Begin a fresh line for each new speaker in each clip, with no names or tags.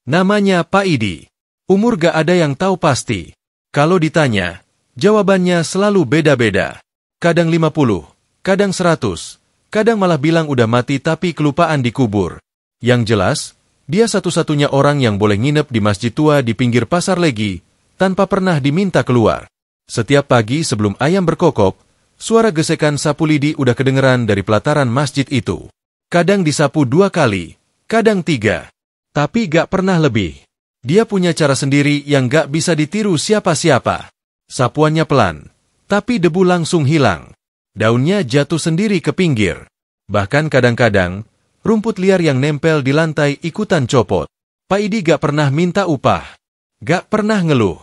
Namanya Pak Idi. Umur gak ada yang tahu pasti. Kalau ditanya, jawabannya selalu beda-beda. Kadang 50, kadang 100, kadang malah bilang udah mati tapi kelupaan dikubur. Yang jelas, dia satu-satunya orang yang boleh nginep di masjid tua di pinggir pasar Legi, tanpa pernah diminta keluar. Setiap pagi sebelum ayam berkokok, suara gesekan sapu lidi udah kedengeran dari pelataran masjid itu. Kadang disapu 2 kali, kadang 3. Tapi gak pernah lebih. Dia punya cara sendiri yang gak bisa ditiru siapa-siapa. Sapuannya pelan, tapi debu langsung hilang. Daunnya jatuh sendiri ke pinggir. Bahkan kadang-kadang, rumput liar yang nempel di lantai ikutan copot. Pak Idi gak pernah minta upah. Gak pernah ngeluh.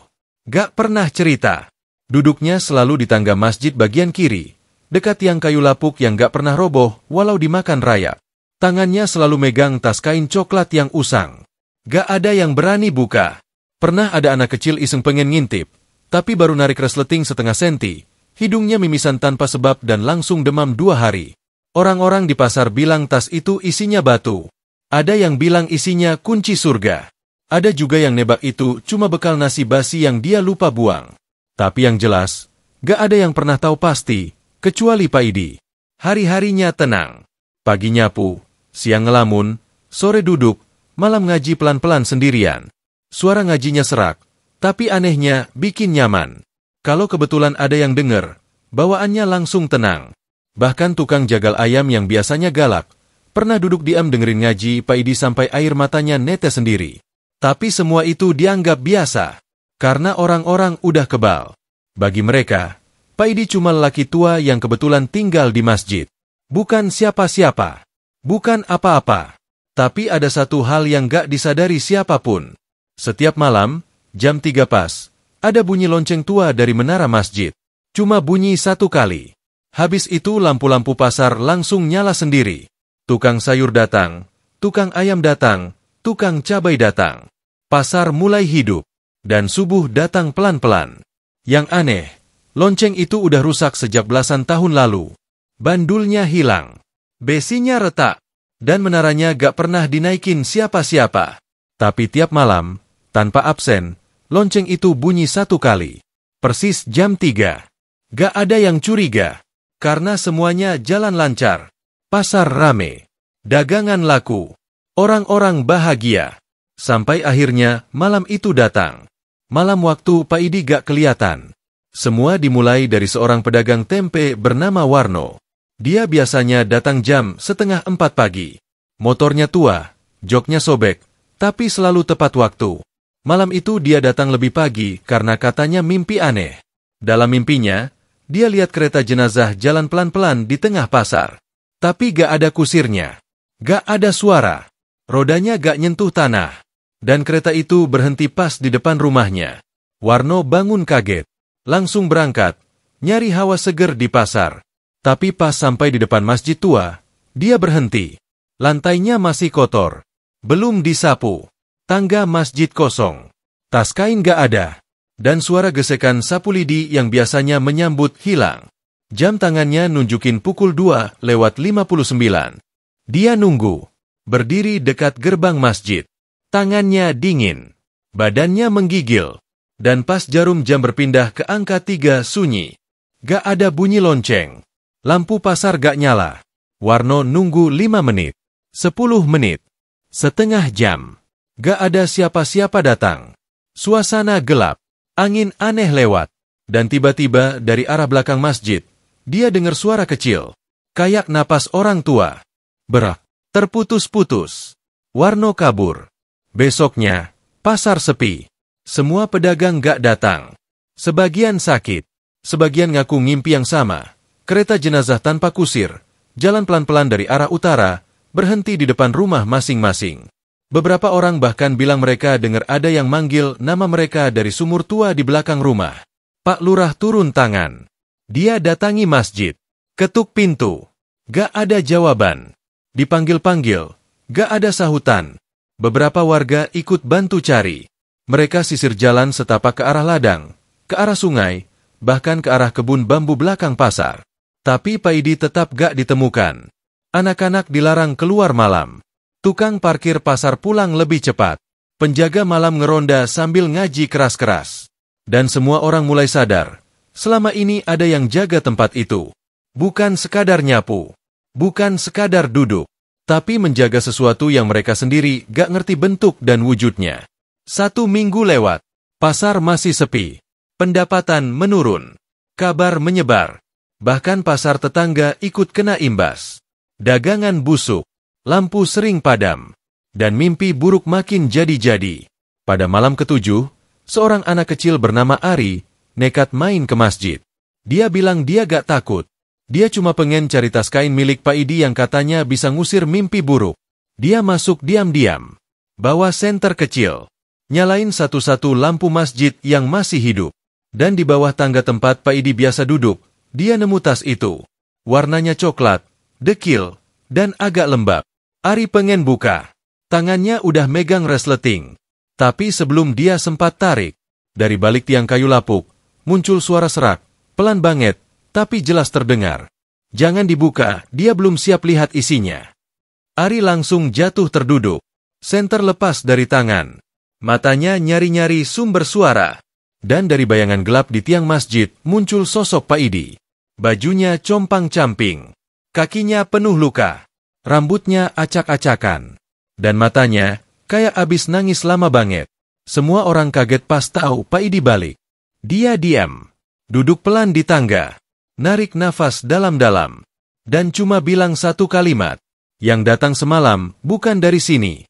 Gak pernah cerita. Duduknya selalu di tangga masjid bagian kiri, dekat tiang kayu lapuk yang gak pernah roboh walau dimakan rayap. Tangannya selalu megang tas kain coklat yang usang. Gak ada yang berani buka. Pernah ada anak kecil iseng pengen ngintip, tapi baru narik resleting setengah senti, hidungnya mimisan tanpa sebab dan langsung demam 2 hari. Orang-orang di pasar bilang tas itu isinya batu. Ada yang bilang isinya kunci surga. Ada juga yang nebak itu cuma bekal nasi basi yang dia lupa buang. Tapi yang jelas, gak ada yang pernah tahu pasti, kecuali Pak Idi. Hari-harinya tenang. Pagi nyapu, siang ngelamun, sore duduk, malam ngaji pelan-pelan sendirian. Suara ngajinya serak, tapi anehnya bikin nyaman. Kalau kebetulan ada yang denger, bawaannya langsung tenang. Bahkan tukang jagal ayam yang biasanya galak, pernah duduk diam dengerin ngaji Pak Idi sampai air matanya netes sendiri. Tapi semua itu dianggap biasa. Karena orang-orang udah kebal. Bagi mereka, Pak Idi cuma lelaki tua yang kebetulan tinggal di masjid. Bukan siapa-siapa. Bukan apa-apa. Tapi ada satu hal yang gak disadari siapapun. Setiap malam, jam 3 pas, ada bunyi lonceng tua dari menara masjid. Cuma bunyi 1 kali. Habis itu lampu-lampu pasar langsung nyala sendiri. Tukang sayur datang, tukang ayam datang, tukang cabai datang. Pasar mulai hidup. Dan subuh datang pelan-pelan. Yang aneh, lonceng itu udah rusak sejak belasan tahun lalu. Bandulnya hilang. Besinya retak. Dan menaranya gak pernah dinaikin siapa-siapa. Tapi tiap malam, tanpa absen, lonceng itu bunyi 1 kali. Persis jam 3. Gak ada yang curiga. Karena semuanya jalan lancar. Pasar rame. Dagangan laku. Orang-orang bahagia. Sampai akhirnya malam itu datang. Malam waktu Pak Idi gak kelihatan. Semua dimulai dari seorang pedagang tempe bernama Warno. Dia biasanya datang jam 3:30 pagi. Motornya tua, joknya sobek, tapi selalu tepat waktu. Malam itu dia datang lebih pagi karena katanya mimpi aneh. Dalam mimpinya, dia lihat kereta jenazah jalan pelan-pelan di tengah pasar. Tapi gak ada kusirnya. Gak ada suara. Rodanya gak nyentuh tanah. Dan kereta itu berhenti pas di depan rumahnya. Warno bangun kaget. Langsung berangkat, nyari hawa seger di pasar. Tapi pas sampai di depan masjid tua, dia berhenti. Lantainya masih kotor. Belum disapu. Tangga masjid kosong. Tas kain gak ada. Dan suara gesekan sapu lidi yang biasanya menyambut hilang. Jam tangannya nunjukin pukul 2:59. Dia nunggu. Berdiri dekat gerbang masjid. Tangannya dingin, badannya menggigil, dan pas jarum jam berpindah ke angka 3 sunyi. Gak ada bunyi lonceng, lampu pasar gak nyala. Warno nunggu 5 menit, 10 menit, setengah jam. Gak ada siapa-siapa datang. Suasana gelap, angin aneh lewat, dan tiba-tiba dari arah belakang masjid, dia dengar suara kecil, kayak napas orang tua. Berak, terputus-putus. Warno kabur. Besoknya, pasar sepi. Semua pedagang gak datang. Sebagian sakit. Sebagian ngaku ngimpi yang sama. Kereta jenazah tanpa kusir. Jalan pelan-pelan dari arah utara. Berhenti di depan rumah masing-masing. Beberapa orang bahkan bilang mereka dengar ada yang manggil nama mereka dari sumur tua di belakang rumah. Pak Lurah turun tangan. Dia datangi masjid. Ketuk pintu. Gak ada jawaban. Dipanggil-panggil. Gak ada sahutan. Beberapa warga ikut bantu cari. Mereka sisir jalan setapak ke arah ladang, ke arah sungai, bahkan ke arah kebun bambu belakang pasar. Tapi Pak Idi tetap gak ditemukan. Anak-anak dilarang keluar malam. Tukang parkir pasar pulang lebih cepat. Penjaga malam ngeronda sambil ngaji keras-keras. Dan semua orang mulai sadar, selama ini ada yang jaga tempat itu. Bukan sekadar nyapu, bukan sekadar duduk, tapi menjaga sesuatu yang mereka sendiri gak ngerti bentuk dan wujudnya. 1 minggu lewat, pasar masih sepi, pendapatan menurun, kabar menyebar, bahkan pasar tetangga ikut kena imbas. Dagangan busuk, lampu sering padam, dan mimpi buruk makin jadi-jadi. Pada malam ke-7, seorang anak kecil bernama Ari nekat main ke masjid. Dia bilang dia gak takut. Dia cuma pengen cari tas kain milik Pak Idi yang katanya bisa ngusir mimpi buruk. Dia masuk diam-diam, bawa senter kecil, nyalain satu-satu lampu masjid yang masih hidup. Dan di bawah tangga tempat Pak Idi biasa duduk, dia nemu tas itu. Warnanya coklat, dekil, dan agak lembab. Ari pengen buka. Tangannya udah megang resleting. Tapi sebelum dia sempat tarik, dari balik tiang kayu lapuk, muncul suara serak, pelan banget, tapi jelas terdengar. Jangan dibuka, dia belum siap lihat isinya. Ari langsung jatuh terduduk. Senter lepas dari tangan. Matanya nyari-nyari sumber suara. Dan dari bayangan gelap di tiang masjid, muncul sosok Pak Idi. Bajunya compang-camping. Kakinya penuh luka. Rambutnya acak-acakan. Dan matanya kayak abis nangis lama banget. Semua orang kaget pas tahu Pak Idi balik. Dia diam, duduk pelan di tangga, narik nafas dalam-dalam, dan cuma bilang satu kalimat, yang datang semalam bukan dari sini.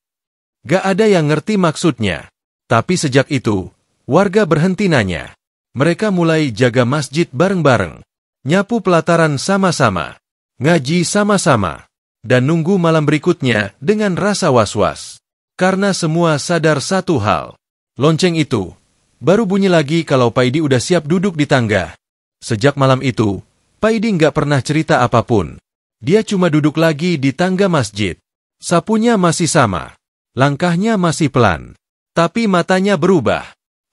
Gak ada yang ngerti maksudnya. Tapi sejak itu, warga berhenti nanya. Mereka mulai jaga masjid bareng-bareng, nyapu pelataran sama-sama, ngaji sama-sama, dan nunggu malam berikutnya dengan rasa was-was. Karena semua sadar satu hal. Lonceng itu baru bunyi lagi kalau Pak Idi udah siap duduk di tangga. Sejak malam itu, Pak Idi nggak pernah cerita apapun. Dia cuma duduk lagi di tangga masjid. Sapunya masih sama. Langkahnya masih pelan. Tapi matanya berubah.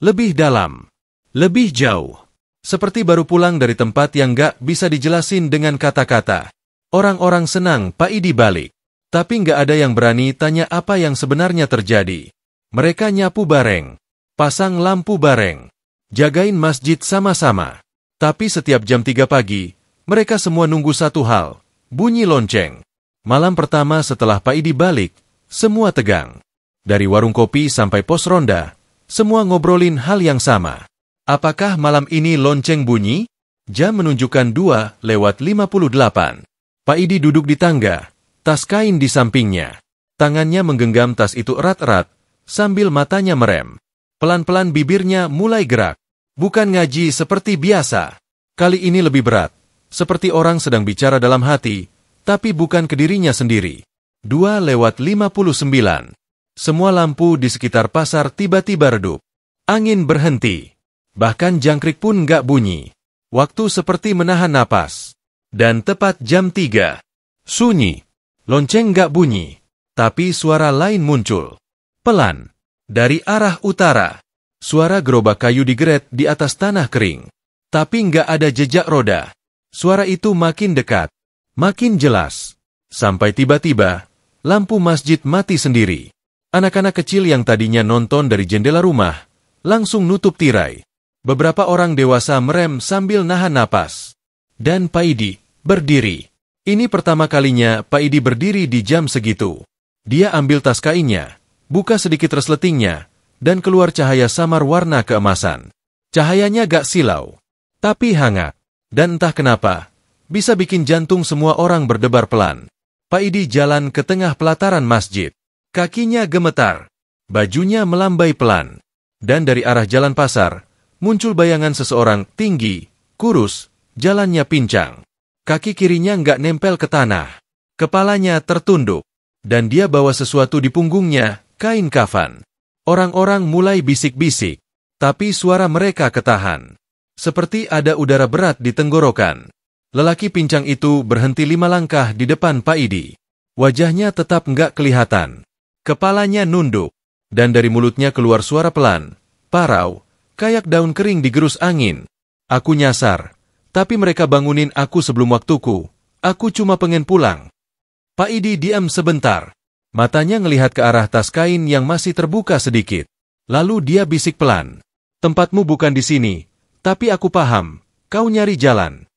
Lebih dalam. Lebih jauh. Seperti baru pulang dari tempat yang nggak bisa dijelasin dengan kata-kata. Orang-orang senang Pak Idi balik, tapi nggak ada yang berani tanya apa yang sebenarnya terjadi. Mereka nyapu bareng, pasang lampu bareng, jagain masjid sama-sama. Tapi setiap jam 3 pagi, mereka semua nunggu satu hal, bunyi lonceng. Malam pertama setelah Pak Idi balik, semua tegang. Dari warung kopi sampai pos ronda, semua ngobrolin hal yang sama. Apakah malam ini lonceng bunyi? Jam menunjukkan 2:58. Pak Idi duduk di tangga, tas kain di sampingnya. Tangannya menggenggam tas itu erat-erat, sambil matanya merem. Pelan-pelan bibirnya mulai gerak. Bukan ngaji seperti biasa. Kali ini lebih berat. Seperti orang sedang bicara dalam hati, tapi bukan ke dirinya sendiri. 2:59. Semua lampu di sekitar pasar tiba-tiba redup. Angin berhenti. Bahkan jangkrik pun nggak bunyi. Waktu seperti menahan napas. Dan tepat jam 3. Sunyi. Lonceng nggak bunyi. Tapi suara lain muncul. Pelan. Dari arah utara. Suara gerobak kayu digeret di atas tanah kering. Tapi nggak ada jejak roda. Suara itu makin dekat. Makin jelas. Sampai tiba-tiba, lampu masjid mati sendiri. Anak-anak kecil yang tadinya nonton dari jendela rumah, langsung nutup tirai. Beberapa orang dewasa merem sambil nahan napas. Dan Pak Idi berdiri. Ini pertama kalinya Pak Idi berdiri di jam segitu. Dia ambil tas kainnya, buka sedikit resletingnya, dan keluar cahaya samar warna keemasan. Cahayanya gak silau, tapi hangat. Dan entah kenapa, bisa bikin jantung semua orang berdebar pelan. Pak Idi jalan ke tengah pelataran masjid. Kakinya gemetar, bajunya melambai pelan. Dan dari arah jalan pasar, muncul bayangan seseorang tinggi, kurus, jalannya pincang. Kaki kirinya nggak nempel ke tanah. Kepalanya tertunduk. Dan dia bawa sesuatu di punggungnya, kain kafan. Orang-orang mulai bisik-bisik. Tapi suara mereka ketahan. Seperti ada udara berat di tenggorokan. Lelaki pincang itu berhenti 5 langkah di depan Pak Idi. Wajahnya tetap nggak kelihatan. Kepalanya nunduk. Dan dari mulutnya keluar suara pelan, parau, kayak daun kering digerus angin. Aku nyasar. Tapi mereka bangunin aku sebelum waktuku. Aku cuma pengen pulang. Pak Idi diam sebentar. Matanya ngelihat ke arah tas kain yang masih terbuka sedikit. Lalu dia bisik pelan. Tempatmu bukan di sini, tapi aku paham, kau nyari jalan.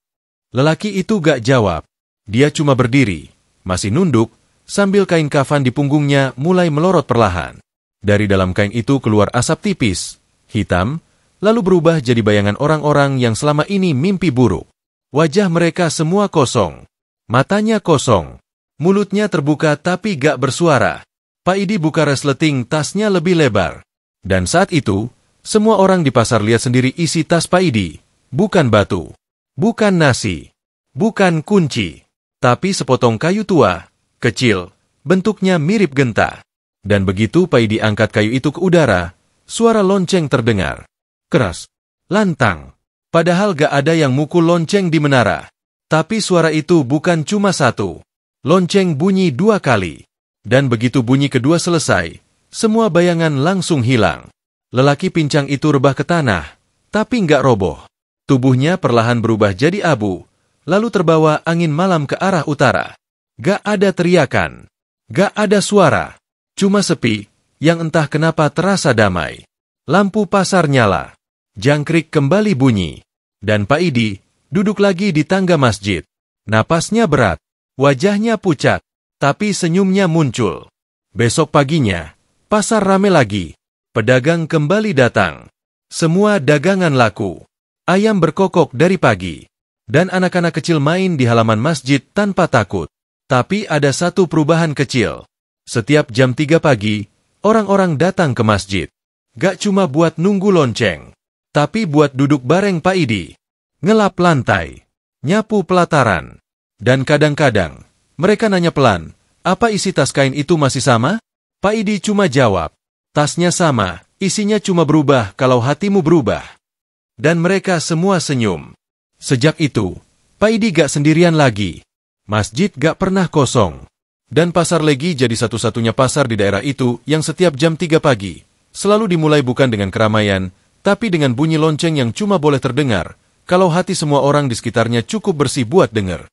Lelaki itu gak jawab. Dia cuma berdiri, masih nunduk, sambil kain kafan di punggungnya mulai melorot perlahan. Dari dalam kain itu keluar asap tipis, hitam, lalu berubah jadi bayangan orang-orang yang selama ini mimpi buruk. Wajah mereka semua kosong. Matanya kosong. Mulutnya terbuka tapi gak bersuara. Pak Idi buka resleting tasnya lebih lebar. Dan saat itu, semua orang di pasar lihat sendiri isi tas Pak Idi. Bukan batu. Bukan nasi. Bukan kunci. Tapi sepotong kayu tua, kecil, bentuknya mirip genta. Dan begitu Pak Idi angkat kayu itu ke udara, suara lonceng terdengar. Keras. Lantang. Padahal gak ada yang mukul lonceng di menara. Tapi suara itu bukan cuma satu. Lonceng bunyi 2 kali. Dan begitu bunyi kedua selesai, semua bayangan langsung hilang. Lelaki pincang itu rebah ke tanah, tapi nggak roboh. Tubuhnya perlahan berubah jadi abu, lalu terbawa angin malam ke arah utara. Gak ada teriakan, gak ada suara, cuma sepi, yang entah kenapa terasa damai. Lampu pasar nyala, jangkrik kembali bunyi, dan Pak Idi duduk lagi di tangga masjid. Napasnya berat. Wajahnya pucat, tapi senyumnya muncul. Besok paginya, pasar rame lagi. Pedagang kembali datang. Semua dagangan laku. Ayam berkokok dari pagi. Dan anak-anak kecil main di halaman masjid tanpa takut. Tapi ada satu perubahan kecil. Setiap jam 3 pagi, orang-orang datang ke masjid. Gak cuma buat nunggu lonceng, tapi buat duduk bareng Pak Idi. Ngelap lantai, nyapu pelataran. Dan kadang-kadang, mereka nanya pelan, apa isi tas kain itu masih sama? Pak Idi cuma jawab, tasnya sama, isinya cuma berubah kalau hatimu berubah. Dan mereka semua senyum. Sejak itu, Pak Idi gak sendirian lagi. Masjid gak pernah kosong. Dan pasar Legi jadi satu-satunya pasar di daerah itu yang setiap jam 3 pagi, selalu dimulai bukan dengan keramaian, tapi dengan bunyi lonceng yang cuma boleh terdengar, kalau hati semua orang di sekitarnya cukup bersih buat dengar.